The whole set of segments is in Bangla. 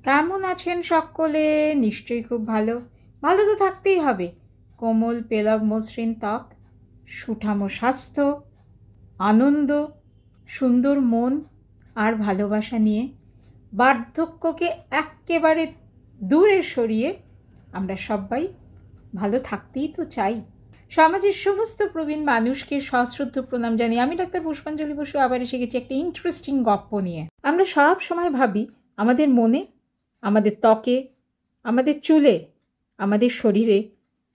কেমন আছেন সকলে? নিশ্চয়ই খুব ভালো। ভালো তো থাকতেই হবে। কোমল পেলব মসৃণ ত্বক, সুঠামো স্বাস্থ্য, আনন্দ, সুন্দর মন আর ভালোবাসা নিয়ে বার্ধক্যকে এক্কেবারে দূরে সরিয়ে আমরা সবাই ভালো থাকতেই তো চাই। সমাজের সমস্ত প্রবীণ মানুষকে সশ্রদ্ধ প্রণাম জানিয়ে আমি ডাক্তার পুষ্পাঞ্জলি বসু আবার এসে গেছি একটা ইন্টারেস্টিং গপ্প নিয়ে। আমরা সব সময় ভাবি আমাদের মনে, আমাদের ত্বকে, আমাদের চুলে, আমাদের শরীরে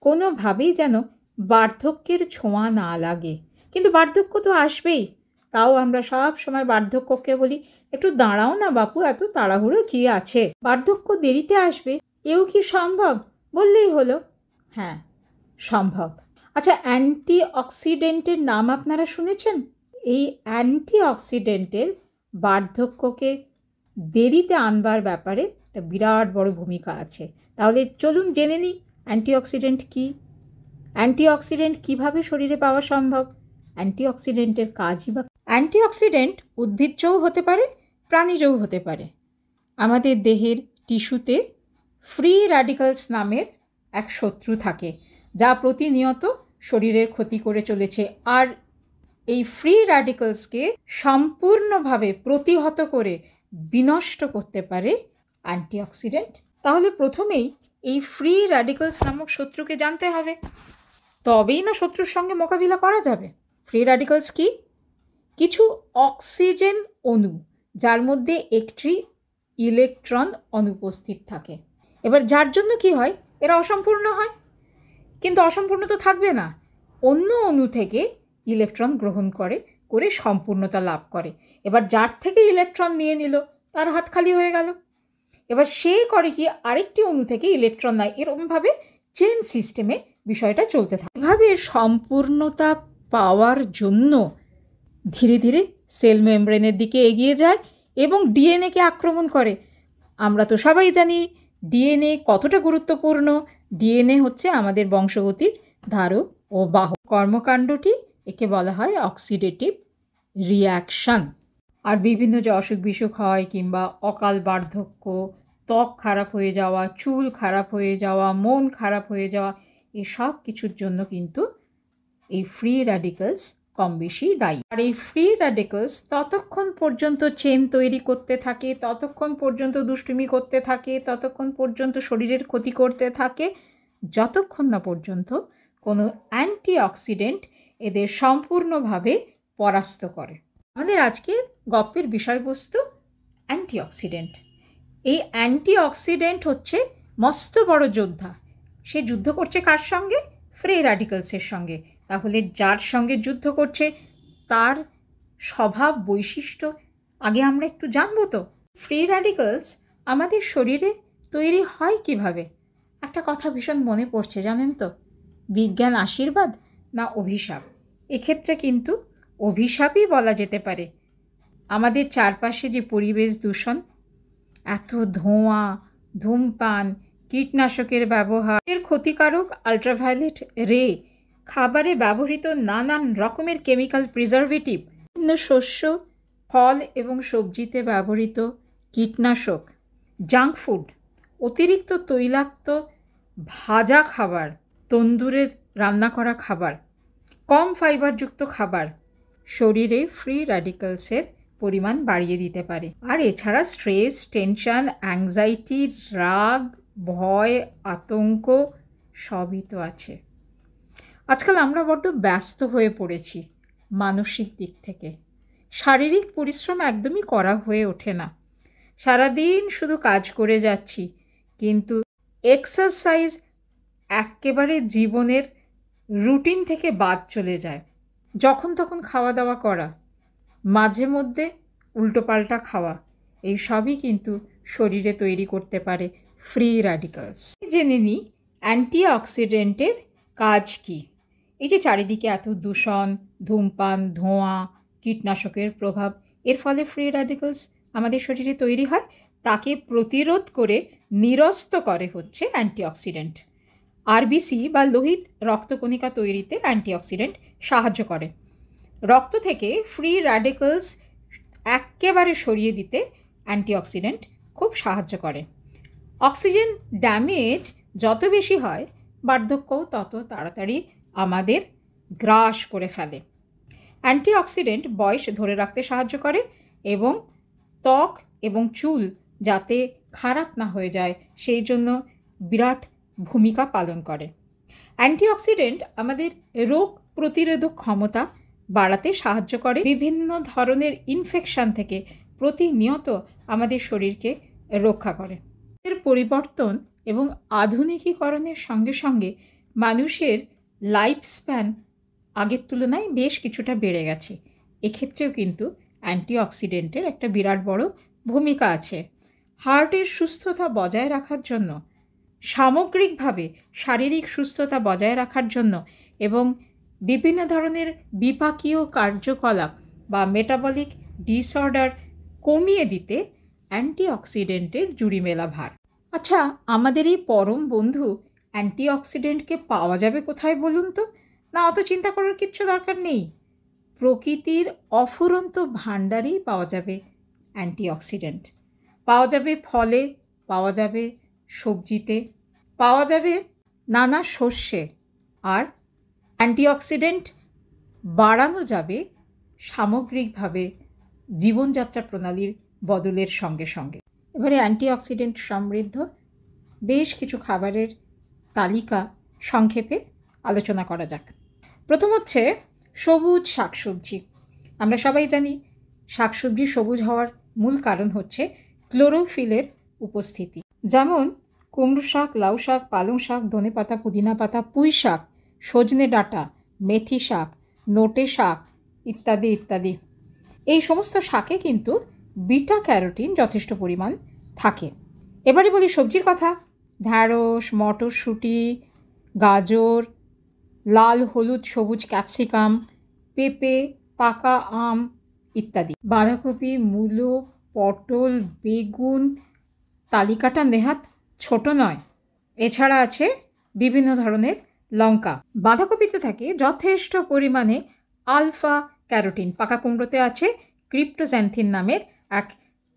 কোনোভাবেই যেন বার্ধক্যের ছোঁয়া না লাগে। কিন্তু বার্ধক্য তো আসবেই। তাও আমরা সব সময় বার্ধক্যকে বলি, একটু দাঁড়াও না বাপু, এত তাড়াহুড়ো কী আছে, বার্ধক্য দেরিতে আসবে, এও কি সম্ভব? বললেই হলো। হ্যাঁ, সম্ভব। আচ্ছা, অ্যান্টি অক্সিডেন্টের নাম আপনারা শুনেছেন? এই অ্যান্টি অক্সিডেন্টের বার্ধক্যকে দেরিতে আনবার ব্যাপারে একটা বিরাট বড় ভূমিকা আছে। তাহলে চলুন জেনে নিই অ্যান্টিঅক্সিডেন্ট কী, অ্যান্টিঅক্সিডেন্ট কীভাবে শরীরে পাওয়া সম্ভব, অ্যান্টিঅক্সিডেন্টের কাজই বা। অ্যান্টিঅক্সিডেন্ট উদ্ভিজ্জও হতে পারে, প্রাণীজও হতে পারে। আমাদের দেহের টিস্যুতে ফ্রি র্যাডিক্যালস নামের এক শত্রু থাকে, যা প্রতিনিয়ত শরীরের ক্ষতি করে চলেছে। আর এই ফ্রি র্যাডিক্যালসকে সম্পূর্ণভাবে প্রতিহত করে বিনষ্ট করতে পারে অ্যান্টিঅক্সিডেন্ট। তাহলে প্রথমেই এই ফ্রি র্যাডিক্যালস নামক শত্রুকে জানতে হবে, তবেই না শত্রুর সঙ্গে মোকাবিলা করা যাবে। ফ্রি র্যাডিক্যালস কি? কিছু অক্সিজেন অণু যার মধ্যে একটি ইলেকট্রন অনুপস্থিত থাকে। এবার যার জন্য কি হয়, এরা অসম্পূর্ণ হয়। কিন্তু অসম্পূর্ণ তো থাকবে না, অন্য অণু থেকে ইলেকট্রন গ্রহণ করে সম্পূর্ণতা লাভ করে। এবার যার থেকে ইলেকট্রন নিয়ে নিল, তার হাত খালি হয়ে গেল। এবার সে করে কি, আরেকটি অণু থেকে ইলেকট্রন নেয়। এরকমভাবে চেন সিস্টেমে বিষয়টা চলতে থাকে। এভাবে সম্পূর্ণতা পাওয়ার জন্য ধীরে ধীরে সেল মেমব্রেনের দিকে এগিয়ে যায় এবং ডিএনএকে আক্রমণ করে। আমরা তো সবাই জানি ডিএনএ কতটা গুরুত্বপূর্ণ। ডিএনএ হচ্ছে আমাদের বংশগতির ধারক ও বাহক। কর্মকাণ্ডটি একে বলা হয় অক্সিডেটিভ রিয়াকশান। আর বিভিন্ন যে অসুখ বিসুখ হয়, কিংবা অকাল বার্ধক্য, ত্বক খারাপ হয়ে যাওয়া, চুল খারাপ হয়ে যাওয়া, মন খারাপ হয়ে যাওয়া, এসব কিছুর জন্য কিন্তু এই ফ্রি র্যাডিক্যালস কম বেশি দায়ী। আর এই ফ্রি র্যাডিক্যালস ততক্ষণ পর্যন্ত চেন তৈরি করতে থাকে, ততক্ষণ পর্যন্ত দুষ্টুমি করতে থাকে, ততক্ষণ পর্যন্ত শরীরের ক্ষতি করতে থাকে, যতক্ষণ না পর্যন্ত কোনো অ্যান্টিঅক্সিডেন্ট এদের সম্পূর্ণভাবে পরাস্ত করে। আমাদের আজকের গল্পের বিষয়বস্তু অ্যান্টিঅক্সিডেন্ট। এই অ্যান্টিঅক্সিডেন্ট হচ্ছে মস্ত বড় যোদ্ধা। সে যুদ্ধ করছে কার সঙ্গে? ফ্রি র্যাডিক্যালসের সঙ্গে। তাহলে যার সঙ্গে যুদ্ধ করছে তার স্বভাব বৈশিষ্ট্য আগে আমরা একটু জানবো তো। ফ্রি র্যাডিক্যালস আমাদের শরীরে তৈরি হয় কিভাবে? একটা কথা ভীষণ মনে পড়ছে, জানেন তো, বিজ্ঞান আশীর্বাদ না অভিশাপ? এক্ষেত্রে কিন্তু অভিশাপই বলা যেতে পারে। আমাদের চারপাশে যে পরিবেশ দূষণ, এত ধোঁয়া, ধূমপান, কীটনাশকের ব্যবহার, এর ক্ষতিকারক আল্ট্রাভায়োলেট রে, খাবারে ব্যবহৃত নানান রকমের কেমিক্যাল প্রিজারভেটিভ, বিভিন্ন শস্য, ফল এবং সবজিতে ব্যবহৃত কীটনাশক, জাঙ্ক ফুড, অতিরিক্ত তৈলাক্ত ভাজা খাবার, তন্দুরে রান্না করা খাবার, কম ফাইবারযুক্ত খাবার শরীরে ফ্রি র্যাডিক্যালসের পরিমাণ বাড়িয়ে দিতে পারে। আর এছাড়া স্ট্রেস, টেনশন, অ্যাংজাইটি, রাগ, ভয়, আতঙ্ক সবই তো আছে। আজকাল আমরা বড্ড ব্যস্ত হয়ে পড়েছি মানসিক দিক থেকে। শারীরিক পরিশ্রম একদমই করা হয়ে ওঠে না। সারাদিন শুধু কাজ করে যাচ্ছি, কিন্তু এক্সারসাইজ একেবারে জীবনের রুটিন থেকে বাদ চলে যায়। যখন তখন খাওয়া দাওয়া করা, মাঝে মধ্যে উল্টোপাল্টা খাওয়া, এই সবই কিন্তু শরীরে তৈরি করতে পারে ফ্রি র্যাডিক্যালস। জেনে নিই অ্যান্টিঅক্সিডেন্টের কাজ কী। এই যে চারিদিকে এত দূষণ, ধূমপান, ধোঁয়া, কীটনাশকের প্রভাব, এর ফলে ফ্রি র্যাডিক্যালস আমাদের শরীরে তৈরি হয়। তাকে প্রতিরোধ করে নিরস্ত করে হচ্ছে অ্যান্টিঅক্সিডেন্ট। আরবিসি বা লোহিত রক্তকণিকা তৈরিতে অ্যান্টিঅক্সিডেন্ট সাহায্য করে। রক্ত থেকে ফ্রি র্যাডিক্যালস একেবারে সরিয়ে দিতে অ্যান্টিঅক্সিডেন্ট খুব সাহায্য করে। অক্সিজেন ড্যামেজ যত বেশি হয়, বার্ধক্যও তত তাড়াতাড়ি আমাদের গ্রাস করে ফেলে। অ্যান্টিঅক্সিডেন্ট বয়স ধরে রাখতে সাহায্য করে এবং ত্বক এবং চুল যাতে খারাপ না হয়ে যায় সেই জন্য বিরাট ভূমিকা পালন করে। অ্যান্টিঅক্সিডেন্ট আমাদের রোগ প্রতিরোধক ক্ষমতা বাড়াতে সাহায্য করে, বিভিন্ন ধরনের ইনফেকশন থেকে প্রতিনিয়ত আমাদের শরীরকে রক্ষা করে। এর পরিবর্তন এবং আধুনিকীকরণের সঙ্গে সঙ্গে মানুষের লাইফ স্প্যান আগের তুলনায় বেশ কিছুটা বেড়ে গেছে। এক্ষেত্রেও কিন্তু অ্যান্টিঅক্সিডেন্টের একটা বিরাট বড় ভূমিকা আছে। হার্টের সুস্থতা বজায় রাখার জন্য, সামগ্রিকভাবে শারীরিক সুস্থতা বজায় রাখার জন্য এবং বিভিন্ন ধরনের বিপাকীয় কার্যকলাপ বা মেটাবলিক ডিসঅর্ডার কমিয়ে দিতে অ্যান্টিঅক্সিডেন্টের জুড়ি মেলা ভার। আচ্ছা, আমাদের এই পরম বন্ধু অ্যান্টিঅক্সিডেন্টকে পাওয়া যাবে কোথায় বলুন তো? না, অত চিন্তা করার কিচ্ছু দরকার নেই। প্রকৃতির অফুরন্ত ভাণ্ডারেই পাওয়া যাবে অ্যান্টিঅক্সিডেন্ট। পাওয়া যাবে ফলে, পাওয়া যাবে সবজিতে, পাওয়া যাবে নানা শস্যে। আর অ্যান্টিঅক্সিডেন্ট বাড়ানো যাবে সামগ্রিকভাবে জীবনযাত্রা প্রণালীর বদলের সঙ্গে সঙ্গে। এবারে অ্যান্টিঅক্সিডেন্ট সমৃদ্ধ বেশ কিছু খাবারের তালিকা সংক্ষেপে আলোচনা করা যাক। প্রথম হচ্ছে সবুজ শাকসবজি। আমরা সবাই জানি শাকসবজি সবুজ হওয়ার মূল কারণ হচ্ছে ক্লোরোফিলের উপস্থিতি। যেমন কুমড়ো শাক, লাউ শাক, পালং শাক, ধনেপাতা, পুদিনা পাতা, পুঁই শাক, সজনে ডাঁটা, মেথি শাক, নোটে শাক ইত্যাদি ইত্যাদি। এই সমস্ত শাকে কিন্তু বিটা ক্যারোটিন যথেষ্ট পরিমাণ থাকে। এবারে বলি সবজির কথা। ঢ্যাঁড়স, মটরশুঁটি, গাজর, লাল হলুদ সবুজ ক্যাপসিকাম, পেঁপে, পাকা আম ইত্যাদি। বাঁধাকপি, মূলো, পটল, বেগুন, তালিকাটা নেহাত ছোট নয়। এছাড়া আছে বিভিন্ন ধরনের লঙ্কা। বাঁধাকপিতে থাকে যথেষ্ট পরিমাণে আলফা ক্যারোটিন। পাকা কুমড়োতে আছে ক্রিপ্টোজ্যান্থিন নামের এক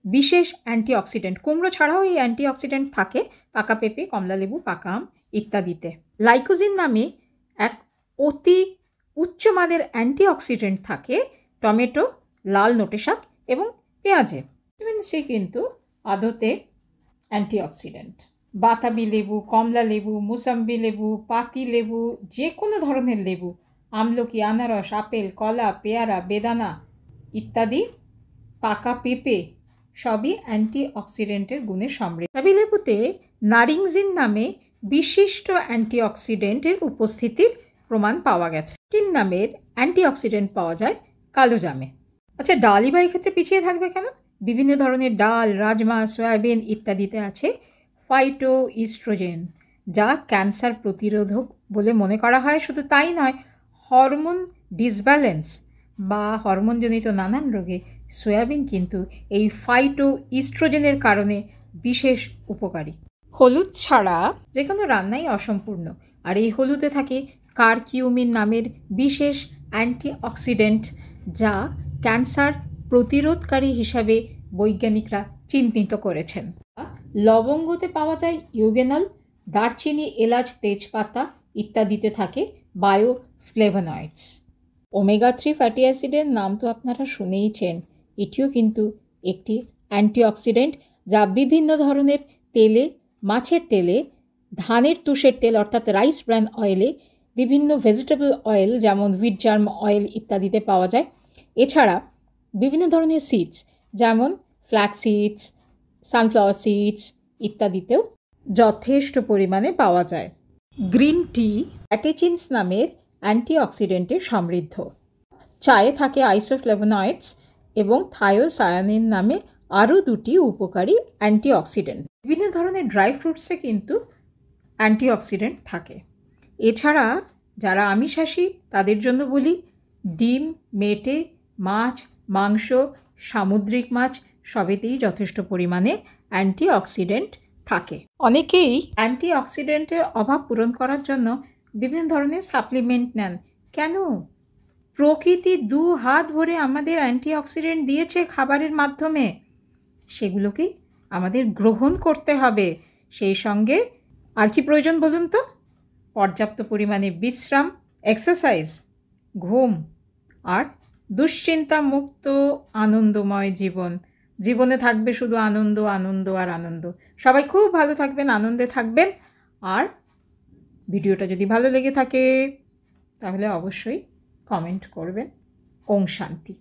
বিশেষ অ্যান্টিঅক্সিডেন্ট। কুমড়ো ছাড়াও এই অ্যান্টিঅক্সিডেন্ট থাকে পাকা পেঁপে, কমলালেবু, পাকা আম ইত্যাদিতে। লাইকোজিন নামে এক অতি উচ্চমানের অ্যান্টিঅক্সিডেন্ট থাকে টমেটো, লাল নোটে শাক এবং পেঁয়াজে। ভিটামিন সি কিন্তু আদতে অ্যান্টিঅক্সিডেন্ট। বাতাবি লেবু, কমলা লেবু, মুসাম্বি লেবু, পাতি লেবু, যে কোনো ধরনের লেবু, আমলকি, আনারস, আপেল, কলা, পেয়ারা, বেদানা ইত্যাদি, পাকা পেঁপে সবই অ্যান্টিঅক্সিডেন্টের গুণে সমৃদ্ধ। বাতাবি লেবুতে নারিংজিন নামে বিশিষ্ট অ্যান্টিঅক্সিডেন্টের উপস্থিতির প্রমাণ পাওয়া গেছে। টিন নামের অ্যান্টিঅক্সিডেন্ট পাওয়া যায় কালো জামে। আচ্ছা, ডালই বা এক্ষেত্রে পিছিয়ে থাকবে কেন? বিভিন্ন ধরনের ডাল, রাজমা, সয়াবিন ইত্যাদিতে আছে ফাইটো ইস্ট্রোজেন, যা ক্যান্সার প্রতিরোধক বলে মনে করা হয়। শুধু তাই নয়, হরমোন ডিসব্যালেন্স বা হরমোনজনিত নানান রোগে সয়াবিন কিন্তু এই ফাইটো ইস্ট্রোজেনের কারণে বিশেষ উপকারী। হলুদ ছাড়া যে কোনো রান্নাই অসম্পূর্ণ, আর এই হলুদে থাকে কারকিউমিন নামের বিশেষ অ্যান্টিঅক্সিডেন্ট, যা ক্যান্সার প্রতিরোধকারী হিসাবে বৈজ্ঞানিকরা চিহ্নিত করেছেন। লবঙ্গতে পাওয়া যায় ইউগেনল, দারচিনি, এলাচ, তেজপাতা ইত্যাদিতে থাকে বায়োফ্লেভোনয়েডস। ওমেগা 3 ফ্যাটি অ্যাসিডের নাম তো আপনারা শুনেইছেন। এটিও কিন্তু একটি অ্যান্টিঅক্সিডেন্ট, যা বিভিন্ন ধরনের তেলে, মাছের তেলে, ধানের তুষের তেল অর্থাৎ রাইস ব্র্যান অয়েলে, বিভিন্ন ভেজিটেবল অয়েল যেমন হুইট জার্ম অয়েল ইত্যাদিতে পাওয়া যায়। এছাড়া বিভিন্ন ধরনের সিডস যেমন ফ্ল্যাক্স সিডস, সানফ্লাওয়ার সিডস ইত্যাদিতেও যথেষ্ট পরিমাণে পাওয়া যায়। গ্রিন টি ক্যাটেচিনস নামের অ্যান্টিঅক্সিডেন্টে সমৃদ্ধ। চায়ে থাকে আইসোফ্লেভোনয়েডস এবং থায়োসায়ানিন নামে আরও দুটি উপকারী অ্যান্টিঅক্সিডেন্ট। বিভিন্ন ধরনের ড্রাই ফ্রুটসে কিন্তু অ্যান্টিঅক্সিডেন্ট থাকে। এছাড়া যারা আমিষাশী তাদের জন্য বলি, ডিম, মেটে, মাছ, মাংস, সামুদ্রিক মাছ সবেতেই যথেষ্ট পরিমাণে অ্যান্টিঅক্সিডেন্ট থাকে। অনেকেই অ্যান্টিঅক্সিডেন্টের অভাব পূরণ করার জন্য বিভিন্ন ধরনের সাপ্লিমেন্ট নেন। কেন? প্রকৃতি 2 হাত ভরে আমাদের অ্যান্টিঅক্সিডেন্ট দিয়েছে খাবারের মাধ্যমে, সেগুলোকেই আমাদের গ্রহণ করতে হবে। সেই সঙ্গে আর কি প্রয়োজন বলুন তো? পর্যাপ্ত পরিমাণে বিশ্রাম, এক্সারসাইজ, ঘুম আর দুশ্চিন্তা মুক্ত আনন্দময় জীবন। জীবনে থাকবে শুধু আনন্দ, আনন্দ আর আনন্দ। সবাই খুব ভালো থাকবেন, আনন্দে থাকবেন। আর ভিডিওটা যদি ভালো লেগে থাকে তাহলে অবশ্যই কমেন্ট করবেন। ওম শান্তি।